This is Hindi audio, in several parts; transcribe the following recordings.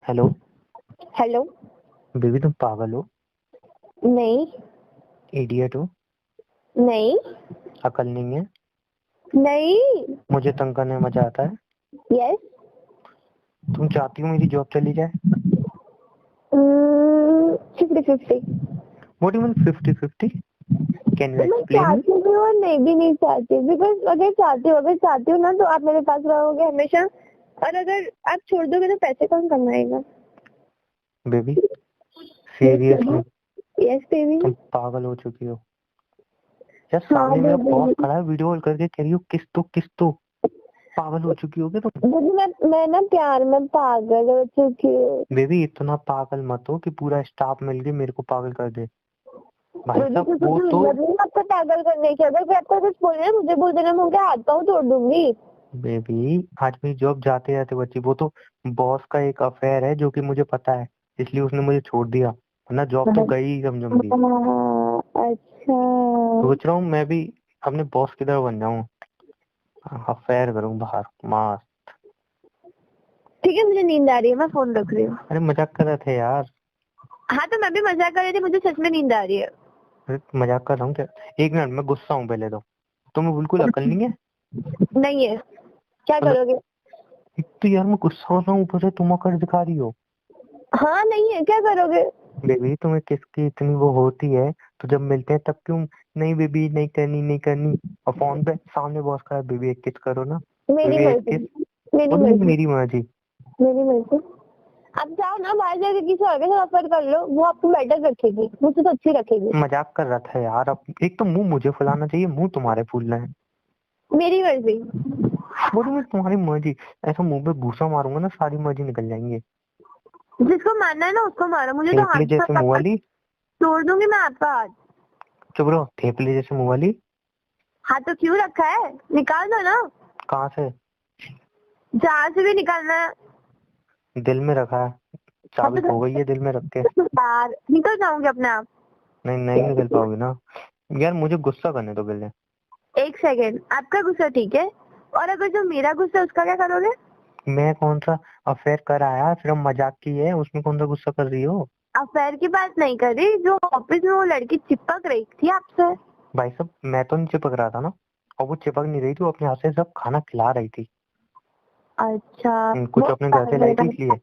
हेलो। हेलो। बेबी तुम पागल हो? नहीं। इडियट हो? नहीं। अकल नहीं है? नहीं। मुझे तंग करने में मजा आता है? यस। तुम चाहती हो मेरी जॉब चली जाए? 50-50। What you mean 50-50? Can you मैं एक्सप्लेन मी? चाहती हूँ और नहीं भी नहीं चाहती, बिकॉज अगर चाहती हूँ ना तो आप मेरे पास रहोगे हमेशा, और अगर आप छोड़ दोगे तो पैसे कौन कमाएगा? Baby seriously yes baby. तुम पागल हो चुकी हो यार। हाँ सामने मेरा बॉस बेबी। खड़ा है, वीडियो कॉल करके कह रही हो किस तो पागल हो चुकी हो क्या तुम? मैं ना प्यार में पागल हो चुकी हूँ। बेबी इतना पागल मत हो कि पूरा स्टाफ मिलके मेरे को पागल कर दे। भाई मुझे साहब तो कुछ वो तो हिम्मत नहीं आपको पागल करने की। अगर कोई आपको कुछ बोले मुझे बोल देना, मैं उनके हाथ पाँव तोड़ दूंगी। बेबी आज मेरी जॉब जाते जाते बची। वो तो बॉस का एक अफेयर है जो कि मुझे पता है, इसलिए उसने मुझे छोड़ दिया, वरना जॉब तो गई ही समझी। अच्छा। सोच रहा हूँ मैं भी अपने बॉस की तरह बन जाऊं, अफेयर करूं बाहर मार। ठीक है, मुझे नींद आ रही है, मैं फोन रख रही हूँ। अरे मजाक कर रहे थे यार। हाँ तो मैं भी मजाक कर रही थी, मुझे सच में नींद आ रही है। अरे मजाक कर रहा हूँ क्या? एक मिनट, मैं गुस्सा हूँ पहले तो। तुम्हें बिल्कुल अकल नहीं है? नहीं है। क्या मतलब करोगे? एक तो यार मैं गुस्सा हो रहा हूँ, ऊपर से तुम अकड़ दिखा रही हो। हाँ नहीं है, क्या करोगे? बेबी तुम्हें किसकी इतनी वो होती है तो जब मिलते हैं तब क्यों? नहीं बेबी नहीं करनी नहीं करनी। और फोन पे सामने बॉस का, बेबी एक किस करो ना। मेरी बेबी एक मर्जी। किस। मेरी वो नहीं मर्जी। मेरी मर्जी। मेरी मर्जी। अब जाओ ना बाहर जाके किसी और के साथ अफेयर कर लो, वो आपको बेटर रखेगी, मुझसे तो अच्छी रखेगी। मजाक कर रहा था यार। अब एक तो मुंह मुझे फुलाना चाहिए, मुंह तुम्हारे फूल रहे हैं। मेरी मर्जी। बोलो मैं तुम्हारी मर्जी। ऐसा मुंह पे घूसा मारूंगा ना, सारी मर्जी निकल जाएंगे। जिसको मारना है ना उसको मारो, मुझे तो थेपले हाथ जैसे मुंह वाली। तोड़ दूंगी मैं आपका हाथ। चुप रहो, थेपले जैसे मुंह वाली। हाथ तो क्यों रखा है, निकाल दो ना। कहाँ से? जहाँ से भी निकालना है। दिल में रखा है। हाँ चाबी तो खो गई है दिल में रख के। यार निकल जाऊंगी अपने आप। नहीं नहीं निकल पाओगी ना। यार मुझे गुस्सा करने दो पहले। एक सेकेंड, आपका गुस्सा ठीक है, और अगर जो मेरा गुस्सा है उसका क्या करोगे? मैं कौन सा अफेयर कर आया? सिर्फ मजाक की है, उसमें कौन सा गुस्सा कर रही हो? अफेयर की बात नहीं कर रही, जो ऑफिस में वो लड़की चिपक रही थी आपसे। भाई साहब मैं तो नहीं चिपक रहा था ना। और वो चिपक नहीं रही थी, वो अपने हाथ से सब खाना खिला रही थी। अच्छा। कुछ बहुत अपने घर प्यार से हो लाई रहा थी है। इसलिए।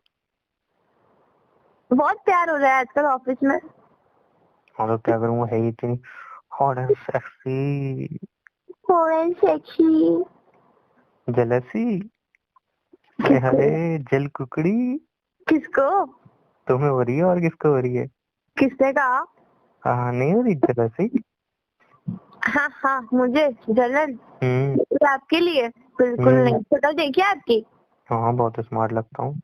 बहुत प्यार हो रहा है आजकल ऑफिस में। और तो क्या करूँ, वो है ही इतनी hot and sexy. Foreign sexy. Jealousy. हाय किसको? हाय जल कुकड़ी। किसको? तुम्हें हो रही है और किसको हो रही है? किसने कहा? हाँ नहीं हो रही जेलसी? हाँ हाँ, मुझे जलन। हम्म। ये आपके लिए। बिल्कुल हम्म। नहीं, शक्ल देखिए आपकी। हाँ बहुत स्मार्ट लगता हूँ।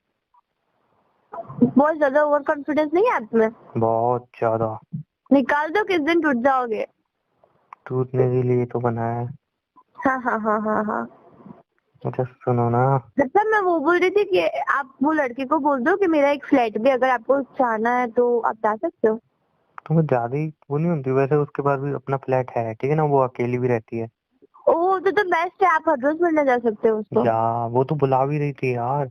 बहुत ज्यादा ओवर कॉन्फिडेंस नहीं है आप में? बहुत ज्यादा। निकाल दो, किस दिन टूट जाओगे। टूटने के लिए तो बनाया है। हाँ हाँ हाँ हाँ हाँ। अच्छा सुनो ना। मतलब मैं वो बोल रही थी कि आप वो लड़के को बोल दो कि मेरा एक फ्लैट भी अगर आपको जाना है तो आप जा सकते हो। तुम्हें ज्यादा ही वो नहीं होती? वैसे उसके पास भी अपना फ्लैट है, ठीक है ना, वो अकेली भी रहती है। ओह तो बेस्ट है, आप हर रोज मिलने जा सकते हो उसको। या वो तो बुला भी रही थी यार।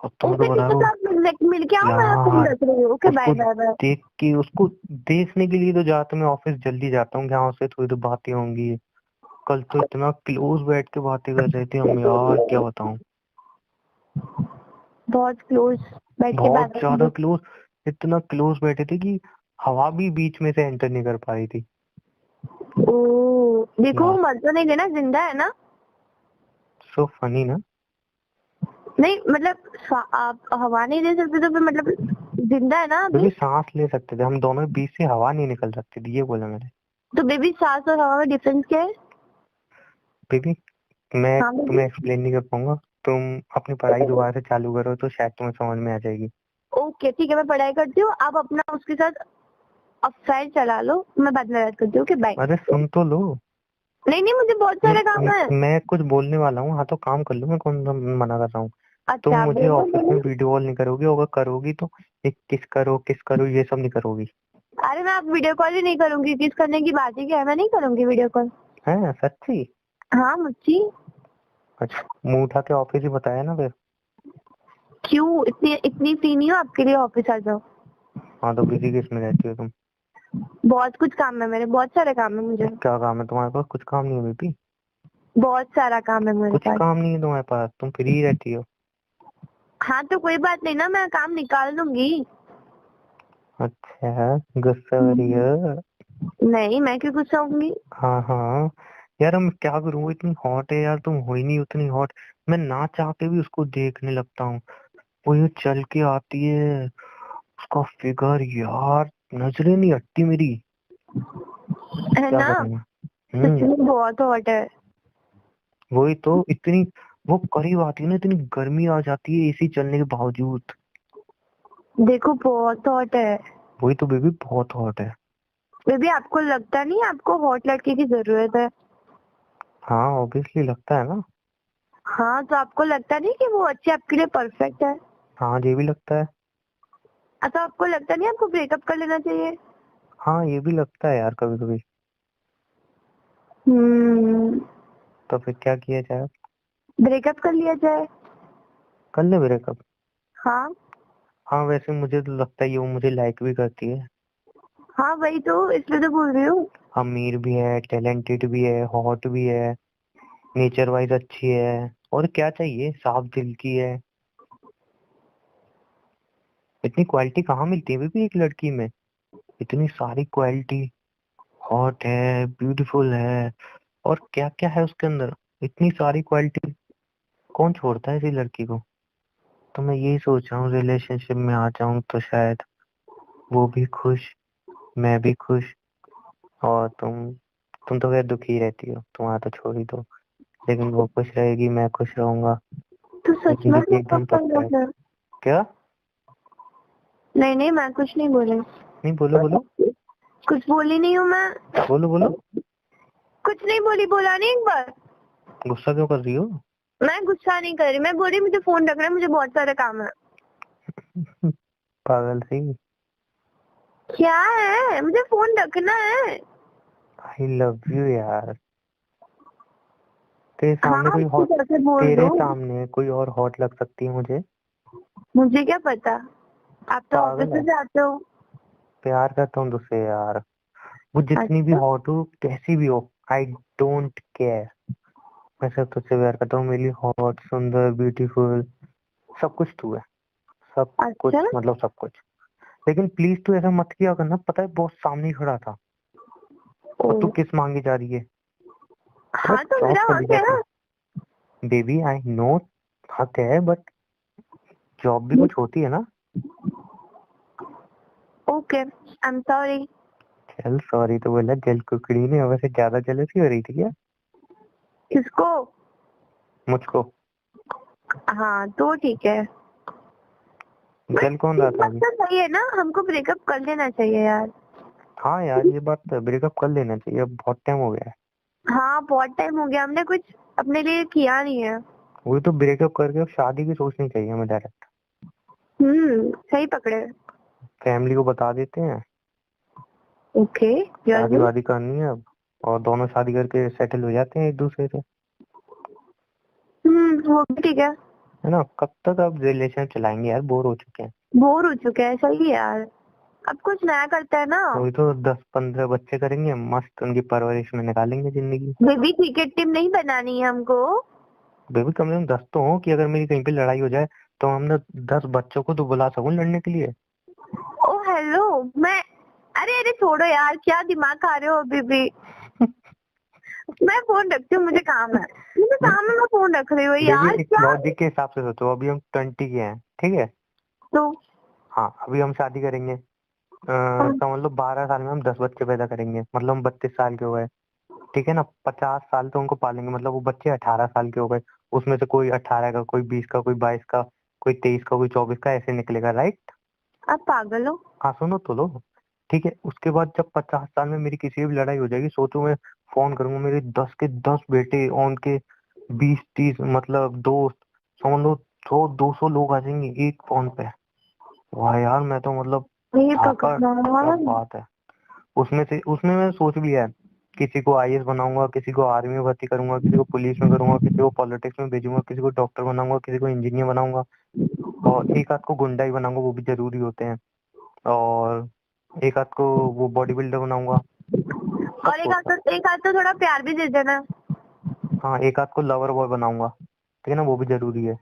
और तुम तो ओके ठीक बता है, रहे तो हो आप मिल के आओ, मैं फोन यार। रख रही हूँ। ओके बाय उसको बाय बाय। देख के, उसको देखने के लिए तो जाता मैं ऑफिस जल्दी जाता हूँ, यहाँ से थोड़ी तो बातें होंगी। कल तो इतना क्लोज बैठ के बातें कर रहे थे हम यार, क्या बताऊं। बहुत क्लोज बैठ के बहुत बात ज्यादा करेंगे। क्लोज। इतना क्लोज बैठे थे कि हवा भी बीच में से एंटर नहीं कर पा रही थी। ओह देखो, वो यार मर तो नहीं गया ना, जिंदा है ना? सो फनी ना। नहीं मतलब आप हवा नहीं दे सकते तो फिर मतलब जिंदा है ना अभी? बेबी सांस ले सकते थे हम दोनों, बीच से हवा नहीं निकल सकती थी, ये बोला मैंने। तो बेबी, सांस और हवा में डिफरेंस क्या है? बेबी मैं हाँ तुम्हें बेबी। एक्सप्लेन नहीं कर पाऊंगा। तुम अपनी पढ़ाई दोबारा से चालू करो तो शायद तुम्हें समझ में आ जाएगी। ओके ठीक है, मैं पढ़ाई करती हूँ, आप अपना उसके साथ अफेयर चला लो, मैं बाद में बात करती हूँ। Okay bye. अरे सुन तो लो। नहीं नहीं, मुझे बहुत सारे काम है। मैं कुछ बोलने वाला हूँ, हाँ तो काम कर लो, मैं कौन सा मना कर रहा हूँ। तुम अच्छा मुझे बोलो ऑफिस में बोलो। वीडियो कॉल नहीं करोगी, अगर करोगी तो एक किस करो ये सब नहीं करोगी। अरे मैं आप वीडियो कॉल ही नहीं करूंगी, किस करने की बात ही क्या है, मैं नहीं करूंगी वीडियो कॉल। है सच्ची? हाँ मुच्ची। अच्छा मुंह उठा के ऑफिस ही बताया ना फिर। क्यों इतनी इतनी फ्री नहीं हो? आपके लिए ऑफिस आ जाओ। हाँ तो बिजी किस में रहती हो तुम? बहुत कुछ काम है मेरे, बहुत सारे काम है मुझे। क्या काम है तुम्हारे पास? कुछ काम नहीं है बेबी? बहुत सारा काम है मेरे कुछ पास। काम नहीं है तुम्हारे पास? तुम फ्री रहती हो? हाँ तो कोई बात नहीं ना, मैं काम निकाल दूंगी। अच्छा, गुस्सा हो रही हो? नहीं, मैं क्यों गुस्सा होंगी? हाँ हाँ। यार मैं क्या करूँ, वो इतनी हॉट है यार, तुम हो ही नहीं उतनी हॉट। मैं ना चाह के भी उसको देखने लगता हूँ। वो ये चल के आती है, उसका फिगर यार, नजरें नहीं हटती मेरी। है क्या ना? करूँ मैं? सच हम्म। में बहुत हॉट है। वही तो, इतनी वो करीब आती है ना, इतनी गर्मी आ जाती है एसी चलने के बावजूद। देखो बहुत हॉट है। वही तो बेबी, बहुत हॉट है। बेबी आपको लगता नहीं आपको हॉट लड़के की जरूरत है? हाँ ऑब्वियसली लगता है ना। हाँ तो आपको लगता नहीं कि वो अच्छी आपके लिए परफेक्ट है? हाँ ये भी लगता है। तो आपको लगता नहीं आपको ब्रेकअप कर लेना चाहिए? हाँ ये भी लगता है यार कभी कभी। हम्म। तो फिर क्या किया जाए? ब्रेकअप कर लिया जाए। कर ले ब्रेकअप। हाँ। हाँ वैसे मुझे तो लगता है ये वो मुझे लाइक भी करती है। हाँ वही तो, इसलिए तो बोल रही हूँ। अमीर भी है, टैलेंटेड भी है, हॉट भी है, नेचर वाइज अच्छी है। और क्या चाहिए, साफ दिल की है। इतनी क्वालिटी कहाँ मिलती है बेबी एक लड़की में? इतनी सारी क्वालिटी। हॉट है, ब्यूटीफुल है, और क्या क्या है उसके अंदर। इतनी सारी क्वालिटी, कौन छोड़ता है ऐसी लड़की को? तो मैं यही सोच रहा हूँ रिलेशनशिप में आ जाऊं तो शायद वो भी खुश, मैं भी खुश। और तुम तो खैर दुखी रहती हो, तुम्हारा तो छोड़ ही दो। लेकिन वो खुश रहेगी, मैं खुश रहूंगा, तो तो सच में जिंदगी ब्रेकअप एकदम कर लो परफेक्ट। फिर। क्या? नहीं नहीं, मैं कुछ नहीं बोली। नहीं, बोलो बोलो। कुछ बोली नहीं हूँ मैं। बोलो बोलो। कुछ नहीं बोली, बोला नहीं एक बार? गुस्सा क्यों कर रही हो? मैं गुस्सा नहीं कर रही, मैं बोल रही मुझे फोन रखना है, मुझे बहुत सारे काम है। पागल सी। क्या है? मुझे फोन रखना है। आई लव यू यार। तेरे हाँ सामने कोई तो हॉट, कैसे बोल तेरे दो? सामने कोई और हॉट लग सकती है मुझे? मुझे क्या पता, आप तो ऑफिस पागल से है। जाते हो। प्यार करता हूँ तुझसे यार। वो जितनी भी अच्छा। हॉट हो, कैसी भी हो, आई डोंट केयर। मैं सिर्फ तुझसे प्यार करता हूँ। मेरी हॉट, सुंदर, ब्यूटीफुल, सब कुछ तू है। सब अच्छा। कुछ मतलब सब कुछ। लेकिन प्लीज तू ऐसा मत किया करना, पता है बॉस सामने ही खड़ा था ओ। और तू किस मांगी जा रही है। अरे हाँ तो जॉब मेरा कर हक लिया है कर। ना। बेबी आई नो, हक है, बट जॉब भी कुछ होती है ना। Okay, I am sorry. चल सॉरी तो बोला, जल कुकड़ी ने हमें से ज्यादा जेलसी हो रही थी क्या? किसको? मुझको। हाँ तो ठीक है। जल बट कौन रहा एक था बात अभी? तो सही है ना, हमको ब्रेकअप कर लेना चाहिए यार। हाँ यार ये बात तो, ब्रेकअप कर लेना चाहिए, अब बहुत टाइम हो गया है। हाँ बहुत टाइम हो गया, हमने कुछ अपने लिए किया नहीं है। वही तो, ब्रेकअप करके अब शादी की सोचनी चाहिए हमें डायरेक्ट। सही पकड़े। फैमिली को बता देते हैं, ओके। शादी जल्दी। वादी करनी है अब, और दोनों शादी करके सेटल हो जाते हैं एक दूसरे से। वो भी ठीक है। है ना? कब तक अब रिलेशन चलाएंगे यार, बोर हो चुके हैं। बोर हो चुके हैं, सही है यार। अब कुछ नया करते हैं ना। वही तो, 10-15 बच्चे करेंगे मस्त, उनकी परवरिश में निकालेंगे जिंदगी। बेबी क्रिकेट टीम नहीं बनानी है हमको। बेबी कम से कम 10 तो हो, कि अगर मेरी कहीं पे लड़ाई हो जाए तो हम ना 10 बच्चों को तो बुला सकूं लड़ने के लिए। ओ हेलो। मैं, अरे अरे छोड़ो यार, क्या दिमाग खा रहे हो अभी भी। मैं फोन रखती हूँ, मुझे काम है। मुझे काम है, मैं फोन रख रही हूँ बेबी यार, एक क्या? लॉजिक के हिसाब से सोचो, अभी हम 20 के हैं, ठीक है? तो हाँ अभी हम शादी करेंगे, समझ लो 12 साल में हम 10 बच्चे पैदा करेंगे, मतलब हम 32 साल के हो गए। ठीक है ना? 50 साल तो उनको पालेंगे, मतलब वो बच्चे 18 साल के हो गए। उसमें से कोई 18 का, कोई 20 का, कोई 22 का, कोई 23 का, कोई 24 का, ऐसे निकलेगा, राइट? आप पागल हो? हाँ सुनो तो लो। ठीक है, उसके बाद जब 50 साल में मेरी किसी भी लड़ाई हो जाएगी, सोचो मैं फोन करूंगा, मेरे 10 के 10 बेटे और उनके 20-30 मतलब दोस्त, समझ लो 100-200 लोग आ जाएंगे एक फोन पे। वाह यार, मैं तो मतलब हे धाकड़, क्या भगवान। बात है। उसमें मैंने सोच भी है, किसी को आईएएस बनाऊंगा, किसी को आर्मी में भर्ती करूंगा, किसी को पुलिस में करूंगा, किसी को पॉलिटिक्स में भेजूंगा, किसी को डॉक्टर बनाऊंगा, किसी को इंजीनियर बनाऊंगा। और एक आध को गुंडा ही बनाऊंगा, वो भी जरूरी होते हैं। और एक आध को वो बॉडी बिल्डर बनाऊंगा। और एक आध तो थोड़ा प्यार भी दे देना। हाँ, एक आध को लवर बॉय बनाऊंगा, ठीक है ना, वो भी जरूरी है।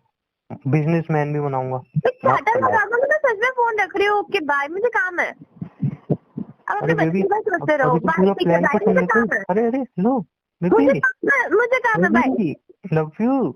बिजनेसमैन भी बनाऊंगा। चाटा लगा दो, मैं सच में फोन रख रही हूँ। ओके बाय, मुझे काम है। अब अपने अरे बेबी, बच्चे का सोचते रहो। अभी तो बाय, पूरा ठीक है, प्लान बाय, तो सुन मुझे लेते। काम है। अरे अरे लो मुझे बेबी, काम है, मुझे काम है, बाय। Love you.